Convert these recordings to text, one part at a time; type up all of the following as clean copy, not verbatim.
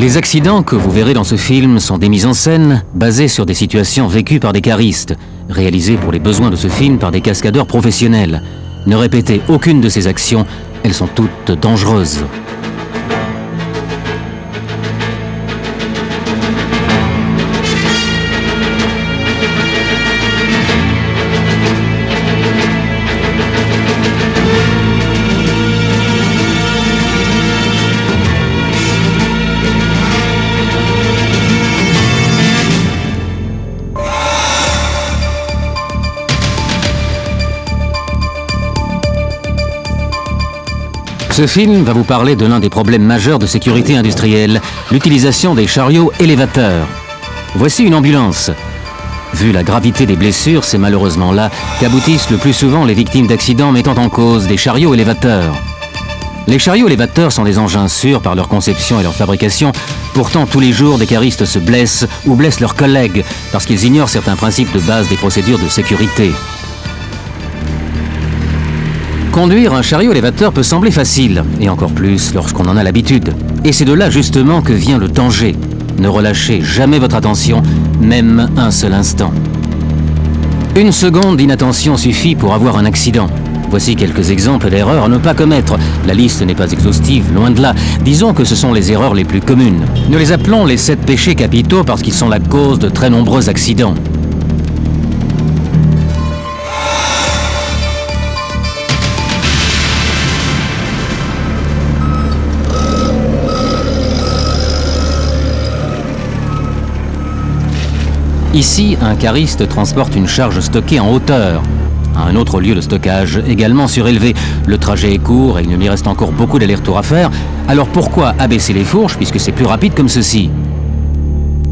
Les accidents que vous verrez dans ce film sont des mises en scène basées sur des situations vécues par des caristes, réalisées pour les besoins de ce film par des cascadeurs professionnels. Ne répétez aucune de ces actions, elles sont toutes dangereuses. Ce film va vous parler de l'un des problèmes majeurs de sécurité industrielle, l'utilisation des chariots élévateurs. Voici une ambulance. Vu la gravité des blessures, c'est malheureusement là qu'aboutissent le plus souvent les victimes d'accidents mettant en cause des chariots élévateurs. Les chariots élévateurs sont des engins sûrs par leur conception et leur fabrication. Pourtant, tous les jours, des caristes se blessent ou blessent leurs collègues parce qu'ils ignorent certains principes de base des procédures de sécurité. Conduire un chariot élévateur peut sembler facile, et encore plus lorsqu'on en a l'habitude. Et c'est de là justement que vient le danger. Ne relâchez jamais votre attention, même un seul instant. Une seconde d'inattention suffit pour avoir un accident. Voici quelques exemples d'erreurs à ne pas commettre. La liste n'est pas exhaustive, loin de là. Disons que ce sont les erreurs les plus communes. Nous les appelons les 7 péchés capitaux parce qu'ils sont la cause de très nombreux accidents. Ici, un cariste transporte une charge stockée en hauteur, à un autre lieu de stockage également surélevé. Le trajet est court et il ne lui reste encore beaucoup d'allers-retours à faire. Alors pourquoi abaisser les fourches puisque c'est plus rapide comme ceci?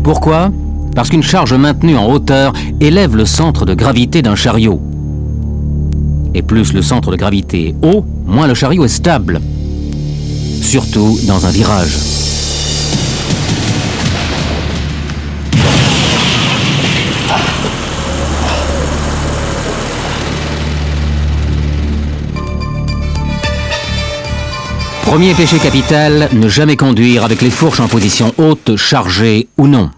Pourquoi? Parce qu'une charge maintenue en hauteur élève le centre de gravité d'un chariot. Et plus le centre de gravité est haut, moins le chariot est stable. Surtout dans un virage. Premier péché capital, ne jamais conduire avec les fourches en position haute, chargées ou non.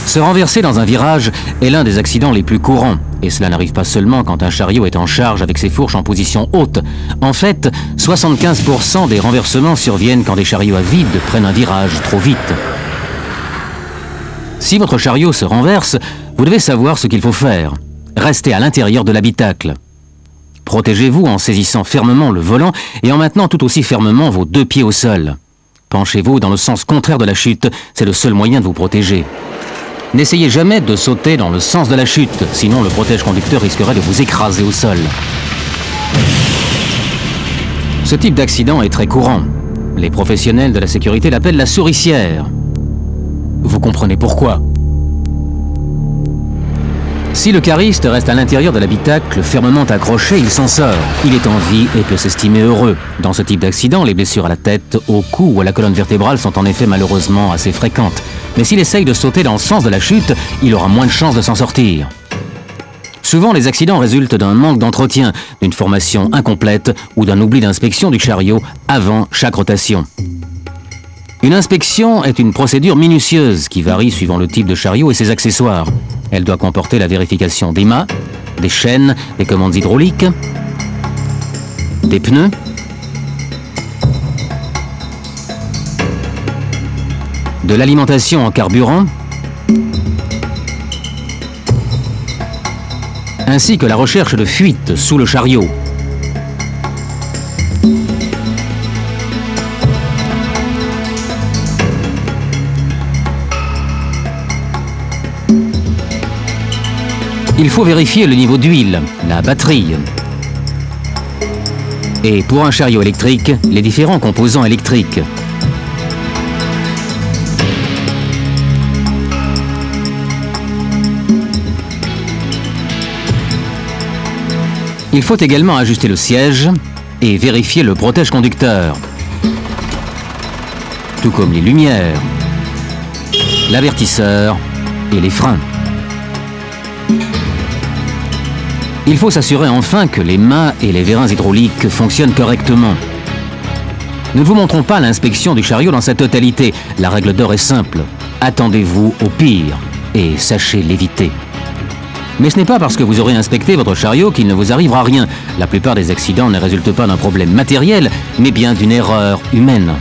Se renverser dans un virage est l'un des accidents les plus courants. Et cela n'arrive pas seulement quand un chariot est en charge avec ses fourches en position haute. En fait, 75% des renversements surviennent quand des chariots à vide prennent un virage trop vite. Si votre chariot se renverse, vous devez savoir ce qu'il faut faire. Restez à l'intérieur de l'habitacle. Protégez-vous en saisissant fermement le volant et en maintenant tout aussi fermement vos 2 pieds au sol. Penchez-vous dans le sens contraire de la chute, c'est le seul moyen de vous protéger. N'essayez jamais de sauter dans le sens de la chute, sinon le protège-conducteur risquerait de vous écraser au sol. Ce type d'accident est très courant. Les professionnels de la sécurité l'appellent la souricière. Vous comprenez pourquoi? Si le cariste reste à l'intérieur de l'habitacle fermement accroché, il s'en sort. Il est en vie et peut s'estimer heureux. Dans ce type d'accident, les blessures à la tête, au cou ou à la colonne vertébrale sont en effet malheureusement assez fréquentes. Mais s'il essaye de sauter dans le sens de la chute, il aura moins de chances de s'en sortir. Souvent, les accidents résultent d'un manque d'entretien, d'une formation incomplète ou d'un oubli d'inspection du chariot avant chaque rotation. Une inspection est une procédure minutieuse qui varie suivant le type de chariot et ses accessoires. Elle doit comporter la vérification des mâts, des chaînes, des commandes hydrauliques, des pneus, de l'alimentation en carburant, ainsi que la recherche de fuite sous le chariot. Il faut vérifier le niveau d'huile, la batterie. Et pour un chariot électrique, les différents composants électriques. Il faut également ajuster le siège et vérifier le protège-conducteur. Tout comme les lumières, l'avertisseur et les freins. Il faut s'assurer enfin que les mâts et les vérins hydrauliques fonctionnent correctement. Nous ne vous montrons pas l'inspection du chariot dans sa totalité. La règle d'or est simple. Attendez-vous au pire et sachez l'éviter. Mais ce n'est pas parce que vous aurez inspecté votre chariot qu'il ne vous arrivera rien. La plupart des accidents ne résultent pas d'un problème matériel, mais bien d'une erreur humaine.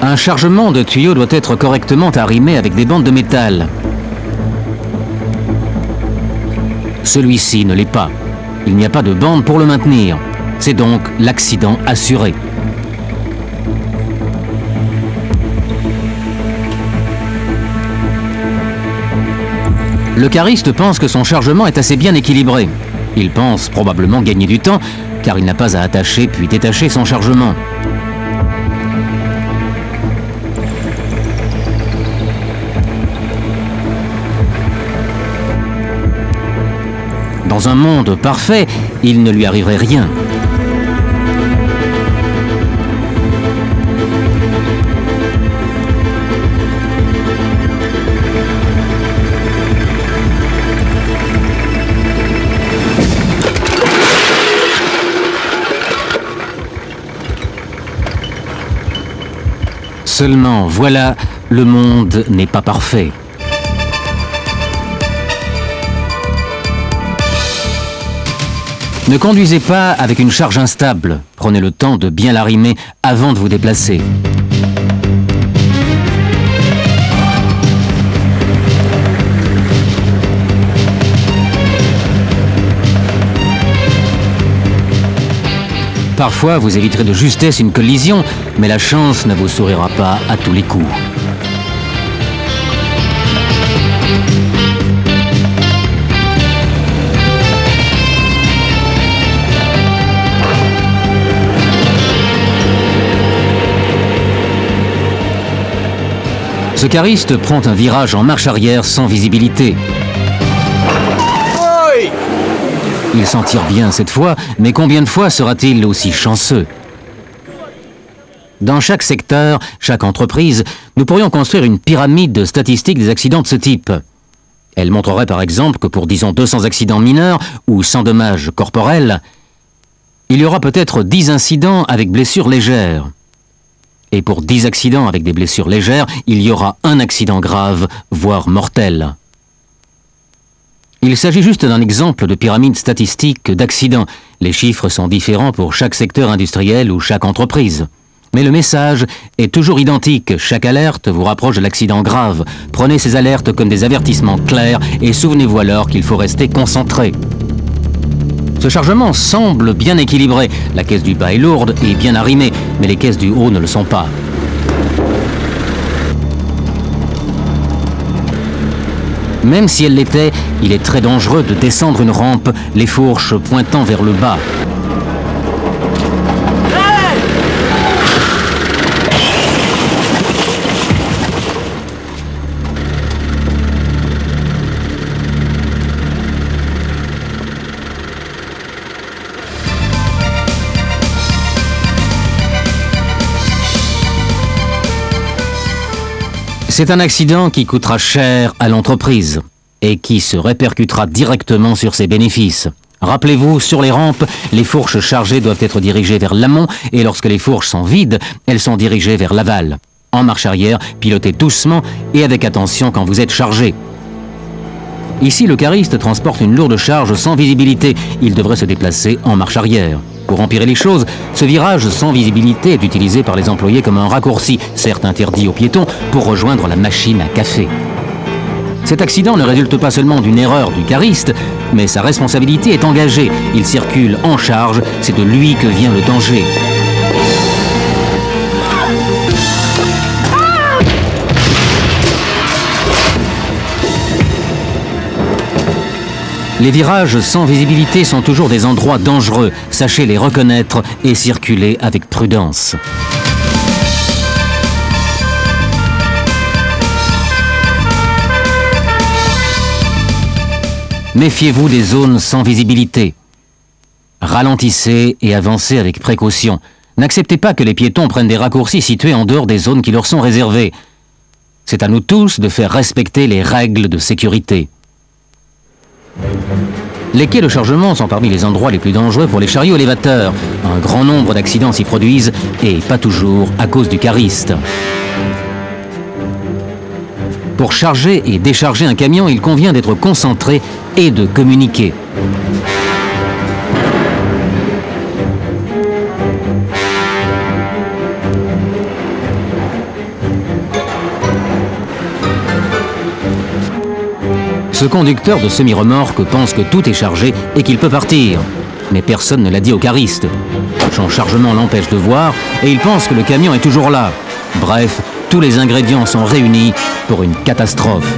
Un chargement de tuyaux doit être correctement arrimé avec des bandes de métal. Celui-ci ne l'est pas. Il n'y a pas de bande pour le maintenir. C'est donc l'accident assuré. Le cariste pense que son chargement est assez bien équilibré. Il pense probablement gagner du temps, car il n'a pas à attacher puis détacher son chargement. Dans un monde parfait, il ne lui arriverait rien. Seulement, voilà, le monde n'est pas parfait. Ne conduisez pas avec une charge instable. Prenez le temps de bien l'arrimer avant de vous déplacer. Parfois, vous éviterez de justesse une collision, mais la chance ne vous sourira pas à tous les coups. Ce cariste prend un virage en marche arrière sans visibilité. Il s'en tire bien cette fois, mais combien de fois sera-t-il aussi chanceux? Dans chaque secteur, chaque entreprise, nous pourrions construire une pyramide statistique des accidents de ce type. Elle montrerait par exemple que pour, disons, 200 accidents mineurs ou sans dommages corporels, il y aura peut-être 10 incidents avec blessures légères. Et pour 10 accidents avec des blessures légères, il y aura un accident grave, voire mortel. Il s'agit juste d'un exemple de pyramide statistique d'accidents. Les chiffres sont différents pour chaque secteur industriel ou chaque entreprise. Mais le message est toujours identique. Chaque alerte vous rapproche de l'accident grave. Prenez ces alertes comme des avertissements clairs et souvenez-vous alors qu'il faut rester concentré. Ce chargement semble bien équilibré. La caisse du bas est lourde et bien arrimée, mais les caisses du haut ne le sont pas. Même si elle l'était, il est très dangereux de descendre une rampe, les fourches pointant vers le bas. C'est un accident qui coûtera cher à l'entreprise et qui se répercutera directement sur ses bénéfices. Rappelez-vous, sur les rampes, les fourches chargées doivent être dirigées vers l'amont et lorsque les fourches sont vides, elles sont dirigées vers l'aval. En marche arrière, pilotez doucement et avec attention quand vous êtes chargé. Ici, le cariste transporte une lourde charge sans visibilité. Il devrait se déplacer en marche arrière. Pour empirer les choses, ce virage sans visibilité est utilisé par les employés comme un raccourci, certes interdit aux piétons, pour rejoindre la machine à café. Cet accident ne résulte pas seulement d'une erreur du cariste, mais sa responsabilité est engagée. Il circule en charge, c'est de lui que vient le danger. Les virages sans visibilité sont toujours des endroits dangereux. Sachez les reconnaître et circuler avec prudence. Méfiez-vous des zones sans visibilité. Ralentissez et avancez avec précaution. N'acceptez pas que les piétons prennent des raccourcis situés en dehors des zones qui leur sont réservées. C'est à nous tous de faire respecter les règles de sécurité. Les quais de chargement sont parmi les endroits les plus dangereux pour les chariots élévateurs. Un grand nombre d'accidents s'y produisent, et pas toujours à cause du cariste. Pour charger et décharger un camion, il convient d'être concentré et de communiquer. Ce conducteur de semi-remorque pense que tout est chargé et qu'il peut partir. Mais personne ne l'a dit au cariste. Son chargement l'empêche de voir et il pense que le camion est toujours là. Bref, tous les ingrédients sont réunis pour une catastrophe.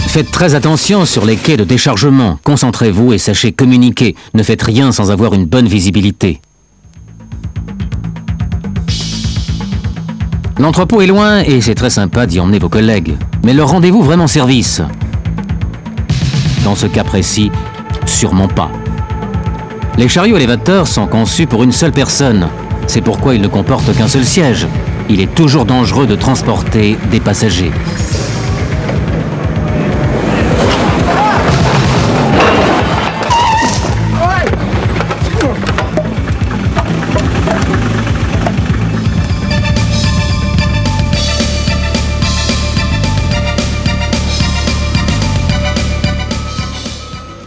Faites très attention sur les quais de déchargement. Concentrez-vous et sachez communiquer. Ne faites rien sans avoir une bonne visibilité. L'entrepôt est loin et c'est très sympa d'y emmener vos collègues. Mais leur rendez-vous vraiment service? Dans ce cas précis, sûrement pas. Les chariots élévateurs sont conçus pour une seule personne. C'est pourquoi ils ne comportent qu'un seul siège. Il est toujours dangereux de transporter des passagers.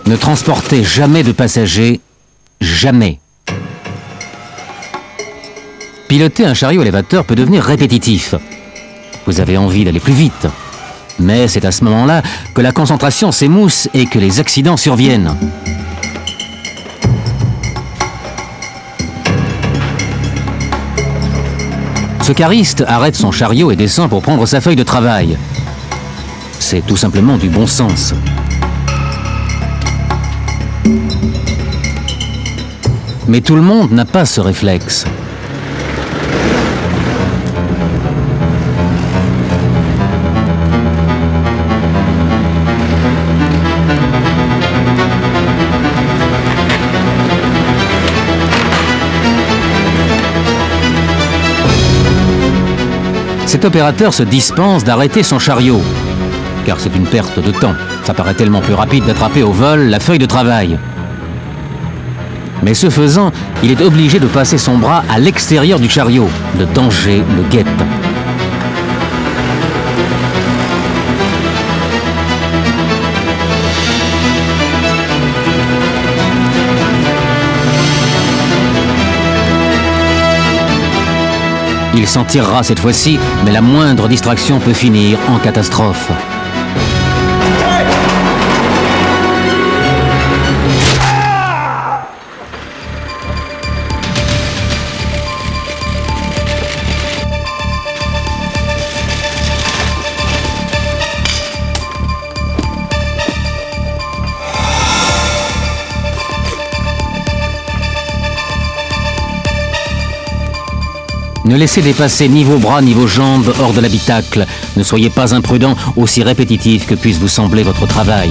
Ne transportez jamais de passagers, jamais. Piloter un chariot élévateur peut devenir répétitif. Vous avez envie d'aller plus vite. Mais c'est à ce moment-là que la concentration s'émousse et que les accidents surviennent. Ce cariste arrête son chariot et descend pour prendre sa feuille de travail. C'est tout simplement du bon sens. Mais tout le monde n'a pas ce réflexe. Cet opérateur se dispense d'arrêter son chariot, car c'est une perte de temps. Ça paraît tellement plus rapide d'attraper au vol la feuille de travail. Mais ce faisant, il est obligé de passer son bras à l'extérieur du chariot. Le danger le guette. Il s'en tirera cette fois-ci, mais la moindre distraction peut finir en catastrophe. Ne laissez dépasser ni vos bras ni vos jambes hors de l'habitacle. Ne soyez pas imprudent, aussi répétitif que puisse vous sembler votre travail.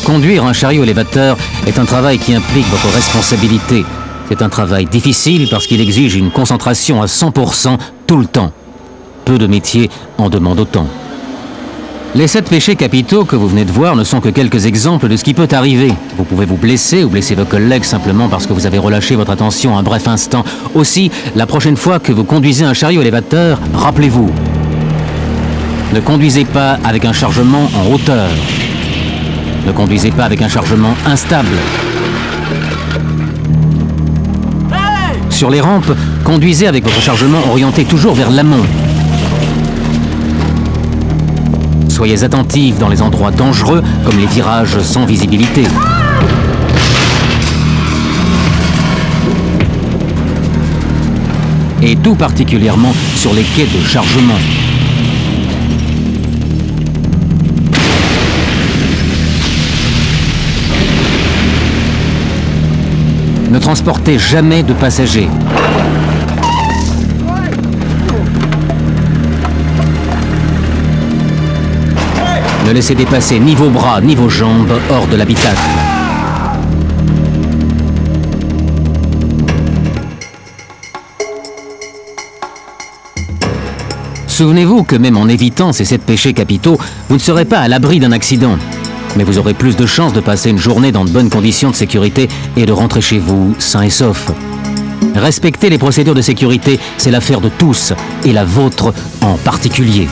Conduire un chariot élévateur est un travail qui implique votre responsabilité. C'est un travail difficile parce qu'il exige une concentration à 100% tout le temps. Peu de métiers en demandent autant. Les 7 péchés capitaux que vous venez de voir ne sont que quelques exemples de ce qui peut arriver. Vous pouvez vous blesser ou blesser vos collègues simplement parce que vous avez relâché votre attention un bref instant. Aussi, la prochaine fois que vous conduisez un chariot élévateur, rappelez-vous, ne conduisez pas avec un chargement en hauteur. Ne conduisez pas avec un chargement instable. Sur les rampes, conduisez avec votre chargement orienté toujours vers l'amont. Soyez Soyez attentifs dans les endroits dangereux, comme les virages sans visibilité. Et tout particulièrement sur les quais de chargement. Ne transportez jamais de passagers. Ne laissez dépasser ni vos bras ni vos jambes hors de l'habitacle. Souvenez-vous que même en évitant ces 7 péchés capitaux, vous ne serez pas à l'abri d'un accident. Mais vous aurez plus de chances de passer une journée dans de bonnes conditions de sécurité et de rentrer chez vous sain et sauf. Respecter les procédures de sécurité, c'est l'affaire de tous, et la vôtre en particulier.